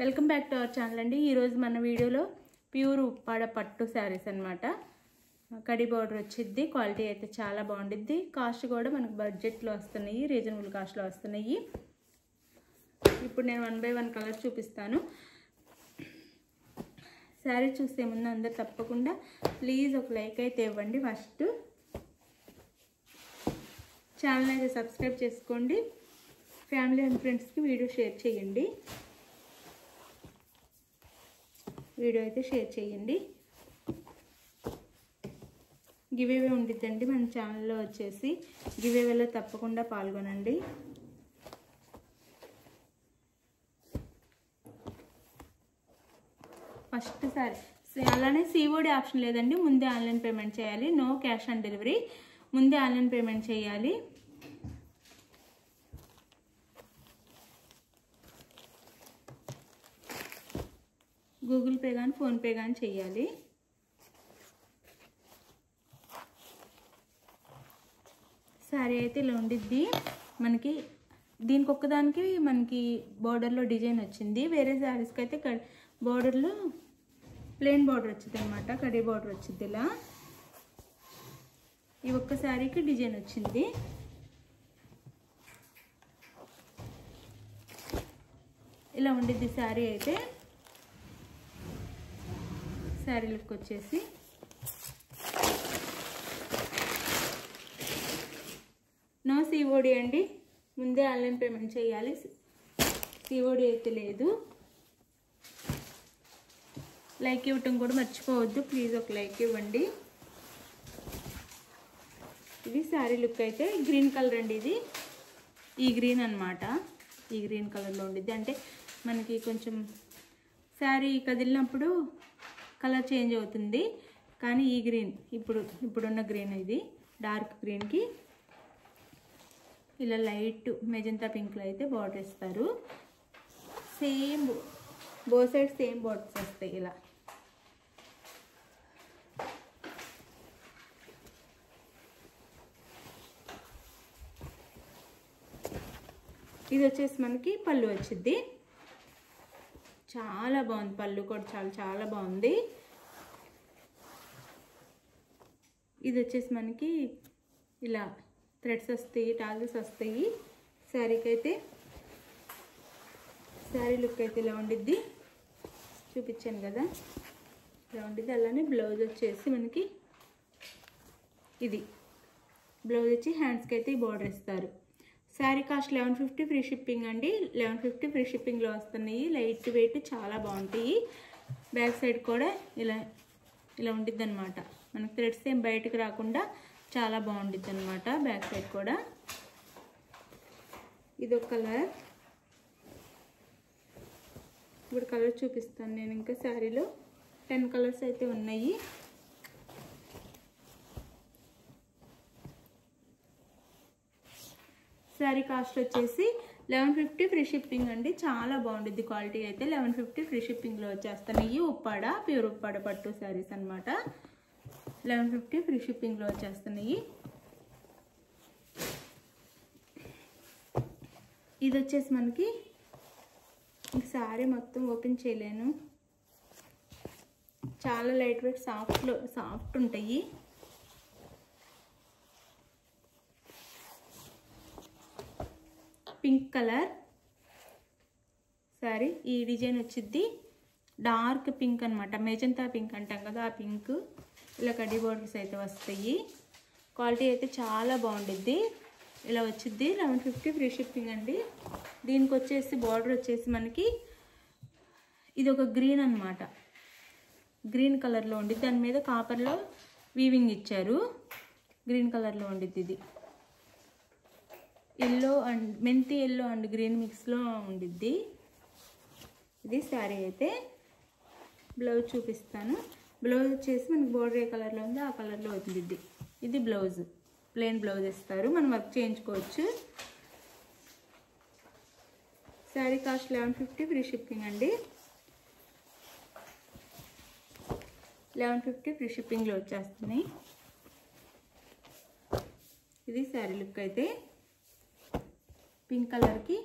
Welcome back to our channel అండి. ఈరోజు మన వీడియోలో ప్యూర్ ఉప్పాడ పట్టు శారీస్ అనమాట. కడి బార్డర్ వచ్చింది. క్వాలిటీ అయితే చాలా బాగుండిద్ది. కాస్ట్ కూడా మనకు బడ్జెట్లో వస్తున్నాయి, రీజనబుల్ కాస్ట్లో వస్తున్నాయి. ఇప్పుడు నేను 1 by 1 కలర్ చూపిస్తాను. శారీ చూసే ముందు అందరు తప్పకుండా ప్లీజ్ ఒక లైక్ అయితే ఇవ్వండి. ఫస్ట్ ఛానల్ అయితే సబ్స్క్రైబ్ చేసుకోండి. ఫ్యామిలీ అండ్ ఫ్రెండ్స్కి వీడియో షేర్ చేయండి. గివేవే ఉండిద్దండి మన ఛానల్లో వచ్చేసి. గివేవేలో తప్పకుండా పాల్గొనండి. ఫస్ట్ సారీ అలానే COD ఆప్షన్ లేదండి. ముందే ఆన్లైన్ పేమెంట్ చేయాలి. No cash on delivery. ముందే ఆన్లైన్ పేమెంట్ చేయాలి. గూగుల్ పే కానీ ఫోన్పే కానీ చేయాలి. శారీ అయితే ఇలా ఉండిద్ది. మనకి దీనికి ఒక్కదానికి మనకి బోర్డర్లో డిజైన్ వచ్చింది. వేరే శారీస్కి అయితే బోర్డర్లో ప్లెయిన్ బార్డర్ వచ్చింది అనమాట. కడి బార్డర్ వచ్చింది. ఇలా ఈ ఒక్క శారీకి డిజైన్ వచ్చింది. ఇలా ఉండిద్ది శారీ అయితే. శారీ లుక్ వచ్చేసి నో COD అండి. ముందే ఆన్లైన్ పేమెంట్ చేయాలి. COD అయితే లేదు. లైక్ ఇవ్వటం కూడా మర్చిపోవద్దు. ప్లీజ్ ఒక లైక్ ఇవ్వండి. ఇది శారీ లుక్ అయితే. గ్రీన్ కలర్ అండి ఇది. ఈ గ్రీన్ అనమాట. ఈ గ్రీన్ కలర్లో ఉండిద్ది. అంటే మనకి కొంచెం శారీ కదిలినప్పుడు కలర్ చేంజ్ అవుతుంది. కానీ ఈ గ్రీన్ ఇప్పుడున్న గ్రీన్ ఇది డార్క్ గ్రీన్కి ఇలా లైట్ మెజంతా పింక్లో అయితే బార్డర్ ఇస్తారు. Same both side same borders వస్తాయి. ఇలా ఇది వచ్చేసి మనకి పళ్ళు వచ్చింది. చాలా బాగుంది. పళ్ళు కూడా చాలా చాలా బాగుంది. ఇది వచ్చేసి మనకి ఇలా థ్రెడ్స్ వస్తాయి, టాజల్స్ వస్తాయి. శారీకి అయితే శారీ లుక్ అయితే ఇలా ఉండిద్ది. చూపించాను కదా, ఇలా ఉండిద్ది. అలానే బ్లౌజ్ వచ్చేసి మనకి ఇది బ్లౌజ్ వచ్చి హ్యాండ్స్కి అయితే ఈ బార్డర్ ఇస్తారు. శారీ కాస్ట్ 1150 ఫ్రీ షిప్పింగ్ అండి. 1150 ఫ్రీ షిప్పింగ్లో వస్తున్నాయి. లైట్ వెయిట్ చాలా బాగుంటాయి. బ్యాక్ సైడ్ కూడా ఇలా ఉండిద్ది అనమాట. మనకి థ్రెడ్స్ ఏం బయటకు రాకుండా చాలా బాగుండిద్ది అనమాట. బ్యాక్ సైడ్ కూడా ఇదొక కలర్. ఇప్పుడు కలర్ చూపిస్తాను నేను. ఇంకా శారీలో 10 కలర్స్ అయితే ఉన్నాయి. శారీ కాస్ట్ వచ్చేసి 1150 ఫ్రీ షిప్పింగ్ అండి. చాలా బాగుండిద్ది క్వాలిటీ అయితే. 1150 ఫ్రీ షిప్పింగ్లో వచ్చేస్తున్నాయి. ఉప్పాడ ప్యూర్ ఉప్పాడ పట్టు శారీస్ అనమాట. 1150 ఫ్రీ షిప్పింగ్లో వచ్చేస్తున్నాయి. ఇది వచ్చేసి మనకి శారీ మొత్తం ఓపెన్ చేయలేను. చాలా లైట్ వెయిట్ సాఫ్ట్ ఉంటాయి. Pink colour sari. ఈ డిజైన్ వచ్చింది డార్క్ పింక్ అనమాట. మెజంతా పింక్ అంటాం కదా, ఆ పింక్. ఇలా కడ్డీ బోర్డర్స్ అయితే వస్తాయి. క్వాలిటీ అయితే చాలా బాగుండిద్ది. ఇలా వచ్చింది. 1150 ఫ్రీ షిప్పింగ్ అండి. దీనికి వచ్చేసి బార్డర్ వచ్చేసి మనకి ఇది ఒక గ్రీన్ అనమాట. గ్రీన్ కలర్లో ఉండిద్ది. దాని మీద కాపర్లో వీవింగ్ ఇచ్చారు. గ్రీన్ కలర్లో ఉండిద్ది. ఇది ఎల్లో అండ్ మెంతి ఎల్లో అండ్ గ్రీన్ మిక్స్లో ఉండిద్ది. ఇది శారీ అయితే. బ్లౌజ్ చూపిస్తాను. బ్లౌజ్ వచ్చేసి మనకి బోర్డర్ ఏ కలర్లో ఉందో ఆ కలర్లో ఉండిద్ది. ఇది బ్లౌజ్. ప్లెయిన్ బ్లౌజ్ ఇస్తారు. మనం వర్క్ చేయించుకోవచ్చు. శారీ కాస్ట్ 1150 ఫ్రీ షిప్పింగ్ అండి. 1150 ఫ్రీ షిప్పింగ్లో వచ్చేస్తున్నాయి. ఇది శారీ లుక్ అయితే. పింక్ కలర్కి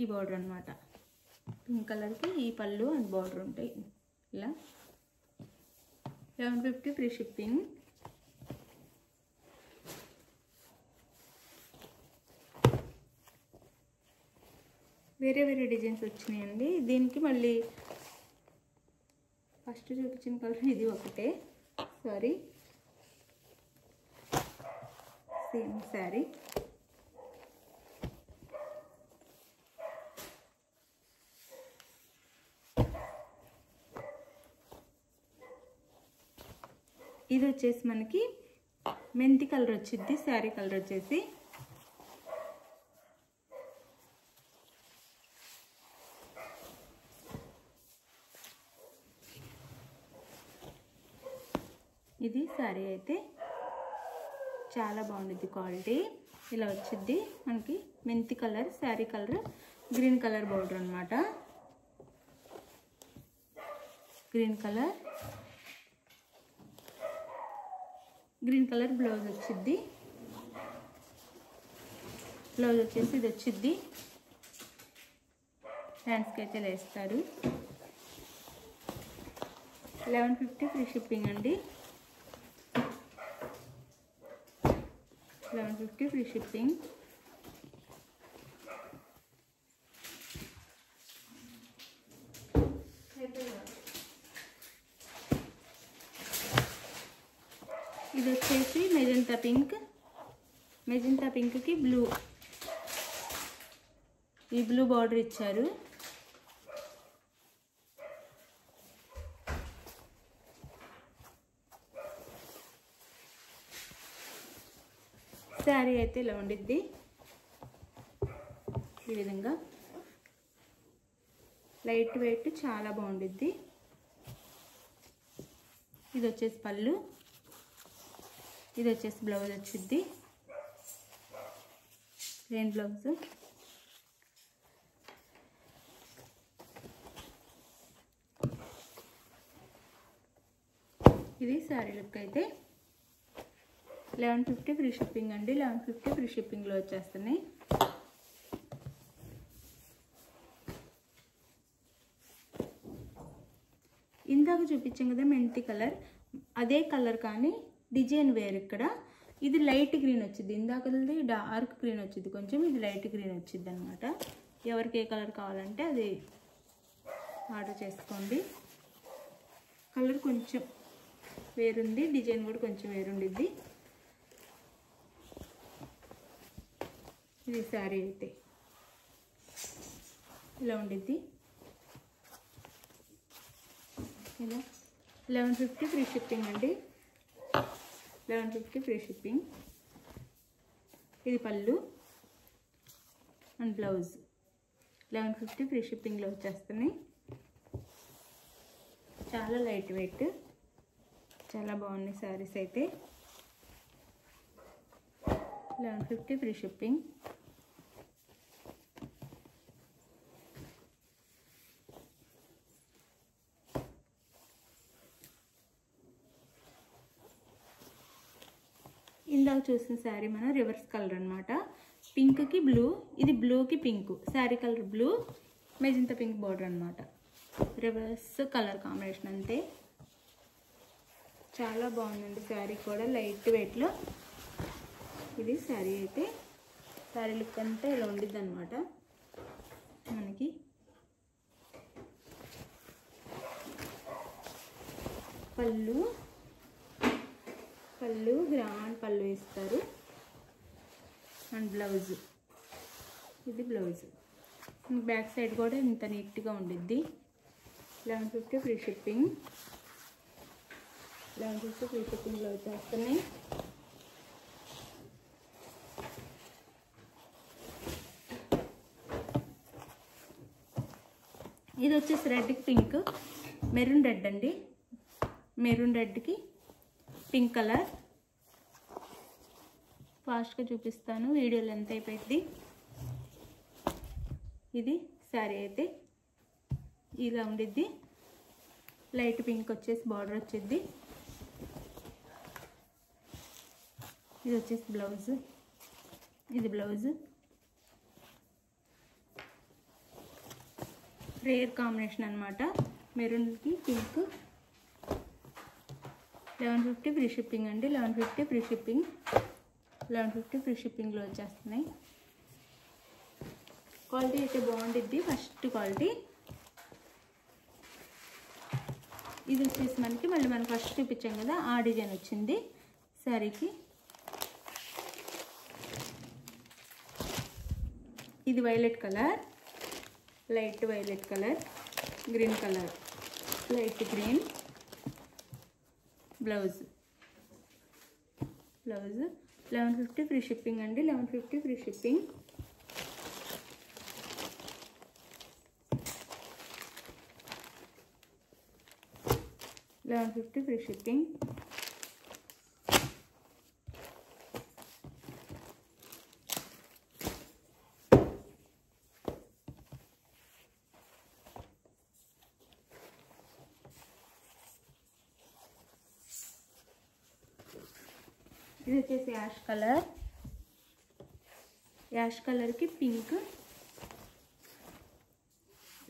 ఈ బార్డర్ అనమాట. పింక్ కలర్కి ఈ పళ్ళు అండ్ బార్డర్ ఉంటాయి. ఇలా 1150 ఫ్రీ షిప్పింగ్. వేరే వేరే డిజైన్స్ వచ్చినాయండి. దీనికి మళ్ళీ ఫస్ట్ చూపించిన కలర్ ఇది ఒకటే, సారీ సేమ్ శారీ. ఇది వచ్చేసి మనకి మెంతి కలర్ వచ్చింది. శారీ కలర్ వచ్చేసి ఇది శారీ అయితే చాలా బాగుంటుంది క్వాలిటీ. ఇలా వచ్చింది మనకి మెంతి colour, sari colour green colour border అన్నమాట. గ్రీన్ కలర్ బ్లౌజ్ వచ్చింది. బ్లౌజ్ వచ్చేసి ఇది వచ్చింది. హ్యాండ్స్కి అయితే వేస్తారు. 1150 ఫ్రీ షిప్పింగ్ అండి. 1150 ఫ్రీ షిప్పింగ్. ఇది వచ్చేసి మెజంతా పింక్. మెజంతా పింక్కి బ్లూ, ఈ బ్లూ బార్డర్ ఇచ్చారు. శారీ అయితే ఇలా ఉండిద్ది. ఈ విధంగా లైట్ వెయిట్ చాలా బాగుండిద్ది. ఇది వచ్చేసి పళ్ళు, ఇది వచ్చేసి బ్లౌజ్ వచ్చింది. Plain blouse. ఇది శారీ లుక్ అయితే 1150 ఫ్రీ షిప్పింగ్ అండి. 1150 ఫ్రీ షిప్పింగ్లో వచ్చేస్తున్నాయి. ఇందాక చూపించాం కదా మెంతి కలర్, అదే కలర్ కానీ డిజైన్ వేరు. ఇక్కడ ఇది లైట్ గ్రీన్ వచ్చింది, ఇందాకది డార్క్ గ్రీన్ వచ్చింది కొంచెం, ఇది లైట్ గ్రీన్ వచ్చింది అనమాట. ఎవరికి ఏ కలర్ కావాలంటే అది ఆర్డర్ చేసుకోండి. కలర్ కొంచెం వేరుంది, డిజైన్ కూడా కొంచెం వేరుండిద్ది. ఇది శారీ అయితే ఇలా ఉండిద్ది. ఇలా 1150 ఫ్రీ షిప్పింగ్ అండి. 1150 ఫ్రీ షిప్పింగ్. ఇది పళ్ళు అండ్ బ్లౌజ్. 1150 ఫ్రీ షిప్పింగ్లో వచ్చేస్తున్నాయి. చాలా లైట్ వెయిట్, చాలా బాగున్నాయి శారీస్ అయితే. 1150 ఫ్రీ షిప్పింగ్. ఇందాక చూసిన శారీ మన రివర్స్ కలర్ అనమాట. పింక్కి బ్లూ, ఇది బ్లూకి pink. Sari colour blue, magenta pink border అనమాట. రివర్స్ కలర్ కాంబినేషన్ అంతే. చాలా బాగుందండి శారీ కూడా లైట్ వెయిట్లో. ఇది శారీ అయితే శారీ లుక్ అంతా ఇలా ఉండిద్ది అనమాట. మనకి పళ్ళు గ్రాండ్ పళ్ళు ఇస్తారు అండ్ బ్లౌజ్. ఇది బ్లౌజ్. బ్యాక్ సైడ్ కూడా ఇంత నీట్గా ఉండిద్ది. 1150 ఫ్రీ షిప్పింగ్. 1150 ఫ్రీ షిప్పింగ్లో వచ్చేస్తున్నాయి. ఇది వచ్చేసి రెడ్కి పింక్, మెరూన్ రెడ్ అండి. మెరూన్ రెడ్కి పింక్ కలర్. ఫాస్ట్గా చూపిస్తాను, వీడియో లెంత్ అయిపోయింది. ఇది శారీ అయితే ఇలా ఉండిద్ది. లైట్ పింక్ వచ్చేసి బార్డర్ వచ్చింది. ఇది వచ్చేసి బ్లౌజ్. ఇది బ్లౌజ్. రేర్ కాంబినేషన్ అనమాట. మెరూన్కి పింక్. 1150 ఫ్రీ షిప్పింగ్ అండి. 1150 ఫ్రీ షిప్పింగ్. 1150 ఫ్రీ షిప్పింగ్లో వచ్చేస్తున్నాయి. క్వాలిటీ అయితే బాగుండిద్ది. ఫస్ట్ క్వాలిటీ ఇది వచ్చేసి మనకి మళ్ళీ మనం ఫస్ట్ చూపించాం కదా ఆ డిజైన్ వచ్చింది శారీకి. ఇది violet colour, light violet colour, green colour, light green. Blouse 1150 free shipping అండి. 1150 ఫ్రీ షిప్పింగ్. $1150 free shipping. ఇది వచ్చేసి యాష్ కలర్. యాష్ కలర్కి పింక్,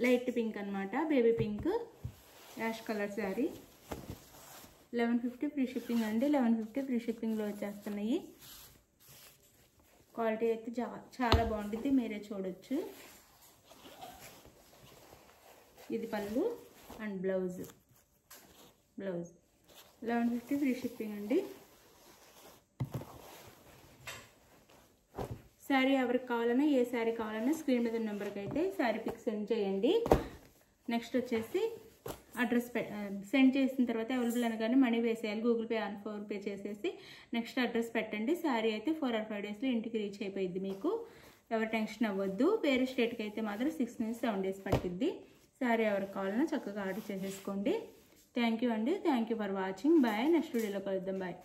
లైట్ పింక్ అనమాట, baby pink. Ash colour saree. 1150 free shipping అండి. 1150 ఫ్రీ షిప్పింగ్లో వచ్చేస్తున్నాయి. క్వాలిటీ అయితే చాలా బాగుంటుంది, మీరే చూడొచ్చు. ఇది పళ్ళు అండ్ బ్లౌజ్. 1150 ఫ్రీ షిప్పింగ్ అండి. శారీ ఎవరికి కావాలన్నా, ఏ శారీ కావాలన్నా స్క్రీన్ మీద నెంబర్కి అయితే శారీ పిక్ సెండ్ చేయండి. నెక్స్ట్ వచ్చేసి అడ్రస్ సెండ్ చేసిన తర్వాత అవైలబుల్ అనగానే మనీ వేసేయాలి. Google pay on phone pay చేసేసి నెక్స్ట్ అడ్రస్ పెట్టండి. శారీ అయితే 4 or 5 డేస్లో ఇంటికి రీచ్ అయిపోయింది. మీకు ఎవరు టెన్షన్ అవ్వద్దు. వేరే స్టేట్కి అయితే మాత్రం 6 నుంచి 7 డేస్ పట్టిద్ది. శారీ ఎవరికి కావాలన్నా చక్కగా ఆర్డర్ చేసేసుకోండి. థ్యాంక్ యూ అండి. Thank you for watching. Bye. Next వీడియోలో కలుద్దాం. బాయ్.